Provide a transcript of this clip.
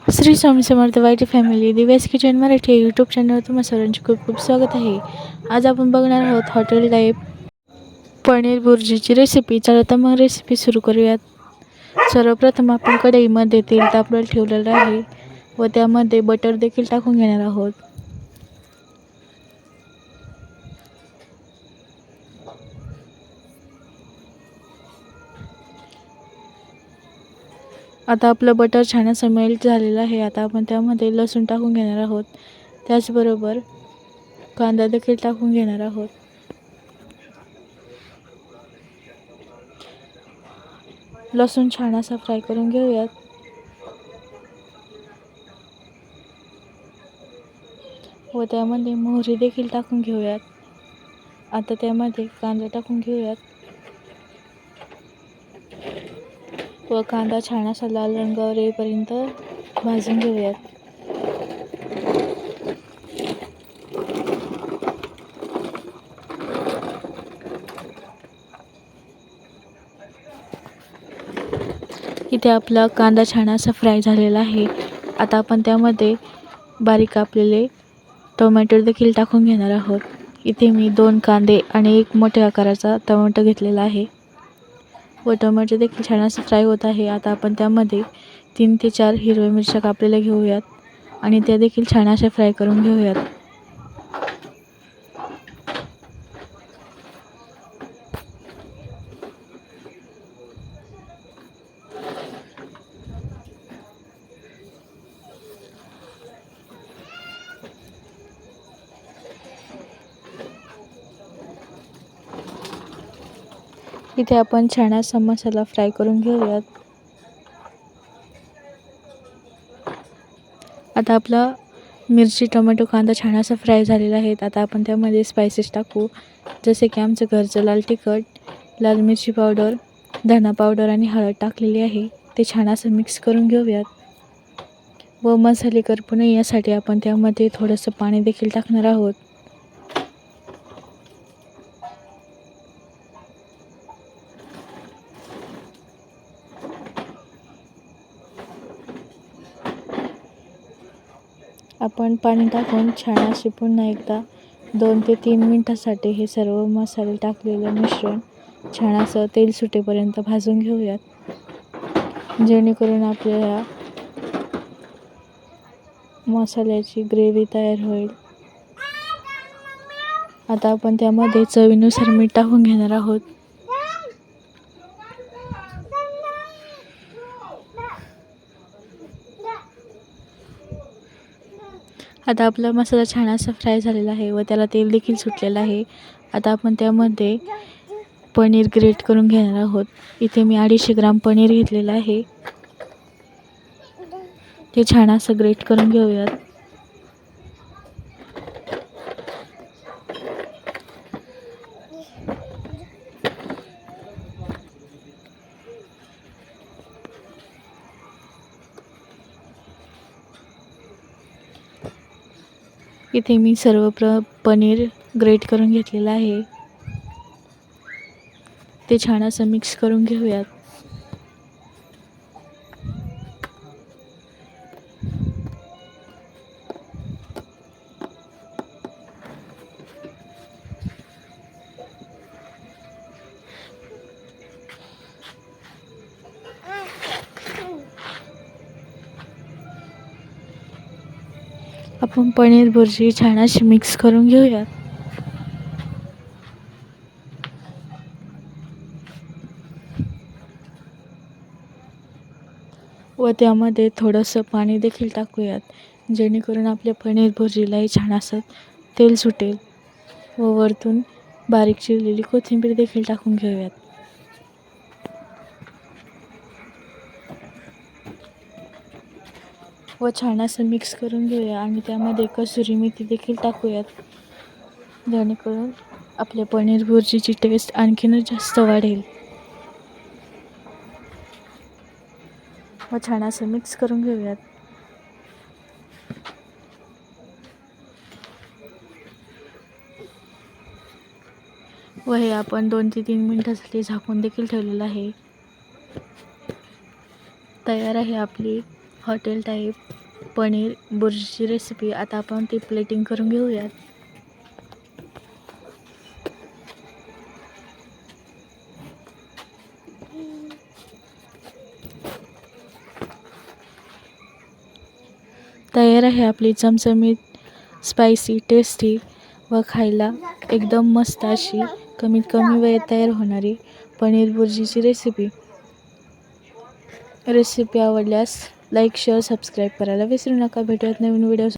Shri Swami Samarth Y T family Divya's kitchen Marathi YouTube चॅनलवर तुम्हा सर्वांचे खूप खूप स्वागत आहे. आज आपण बघणार आहोत हॉटेल टाईप पनीर बुर्जीची रेसिपी. चला तर मग रेसिपी सुरू करूयात. सर्वप्रथम आपण कढईमध्ये तेल तापवायला ठेवलेलं आहे व त्यामध्ये बटर देखील टाकून घेणार आहोत. आता आपलं बटर छान असं मेल्ट झालेलं आहे. आता आपण त्यामध्ये लसूण टाकून घेणार आहोत. त्याचबरोबर कांदा देखील टाकून घेणार आहोत. लसूण छान असा फ्राय करून घेऊयात. व त्यामध्ये मोहरी देखील टाकून घेऊयात. आता त्यामध्ये कांदा टाकून घेऊयात व कांदा छान असा लाल रंगावर येईपर्यंत भाजून घेऊयात. इथे आपला कांदा छान असा फ्राय झालेला आहे. आता आपण त्यामध्ये बारीक कापलेले टोमॅटो देखील टाकून घेणार आहोत. इथे मी 2 कांदे आणि 1 मोठ्या आकाराचा टोमॅटो घेतलेला आहे व टोमॅटो देखील छान असं फ्राय होत आहे. आता आपण त्यामध्ये 3 ते 4 हिरव्या मिरच्या कापलेल्या घेऊयात आणि त्या देखील छान अशा फ्राय करून घेऊयात. इथे आपण छान असा मसाला फ्राय करून घेऊयात. आता आपला मिरची टोमॅटो कांदा छान असा फ्राय झालेला आहे. आता आपण त्यामध्ये स्पायसेस टाकू, जसे की आमचं घरचं लाल तिखट, लाल मिरची पावडर, धना पावडर आणि हळद टाकलेली आहे. ते छान असं मिक्स करून घेऊयात व मसाले करपू नये यासाठी आपण त्यामध्ये थोडंसं पाणी देखील टाकणार आहोत. आपण पाणी टाकून छान असे पुन्हा एकदा 2 ते 3 मिनिटासाठी हे सर्व मसाले टाकलेलं मिश्रण छान असं तेल सुटेपर्यंत भाजून घेऊयात, जेणेकरून आपल्याला मसाल्याची ग्रेव्ही तयार होईल. आता आपण त्यामध्ये चवीनुसार मीठ टाकून घेणार आहोत. आता आपला मसाला छान असा फ्राय झालेला आहे व त्याला तेल देखील सुटलेलं आहे. आता आपण त्यामध्ये पनीर ग्रेट करून घेणार आहोत. इथे मी 250 ग्राम पनीर घेतलेलं आहे. ते छान असं ग्रेट करून घेऊयात. इथे मी सर्व पनीर ग्रेट करून घेतलेलं आहे. ते छान असं मिक्स करून घेऊयात. आपण पनीर बुर्जी छान अशी मिक्स करून घेऊयात. व त्यामध्ये थोडंसं पाणी देखील टाकूयात, जेणेकरून आपल्या पनीर भुर्जीलाही छान असं तेल सुटेल. व वरतून बारीक चिरलेली कोथिंबीर देखील टाकून घेऊयात. व छान असं मिक्स करून घेऊया आणि त्यामध्ये कसुरी मेथी देखील टाकूयात, जेणेकरून आपल्या पनीर भुर्जीची टेस्ट आणखीनच जास्त वाढेल. व छान असं मिक्स करून घेऊयात. व हे आपण 2 ते 3 मिनिटांसाठी झाकून देखील ठेवलेलं आहे. तयार आहे आपली हॉटेल टाईप पनीर बुर्जीची रेसिपी. आता आपण ती प्लेटिंग करून घेऊयात. तयार आहे आपली चमचमीत, स्पायसी, टेस्टी व खायला एकदम मस्त अशी कमीत कमी वेळेत तयार होणारी पनीर बुर्जीची रेसिपी. रेसिपी आवडल्यास लाईक, शेअर, सबस्क्राईब करायला विसरू नका. भेटूयात नवीन व्हिडिओ.